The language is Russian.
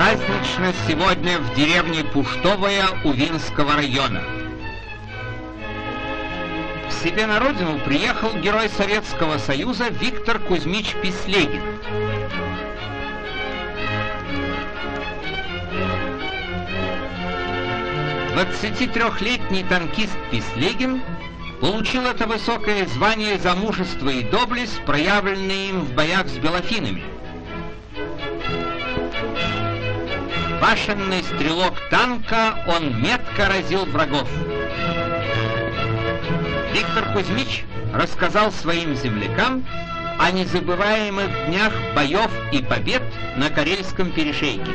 Празднично сегодня в деревне Пуштовая Увинского района. К себе на родину приехал герой Советского Союза Виктор Кузьмич Пислегин. Двадцатитрехлетний танкист Пислегин получил это высокое звание за мужество и доблесть, проявленные им в боях с белофинами. Башенный стрелок танка, он метко разил врагов. Виктор Кузьмич рассказал своим землякам о незабываемых днях боев и побед на Карельском перешейке.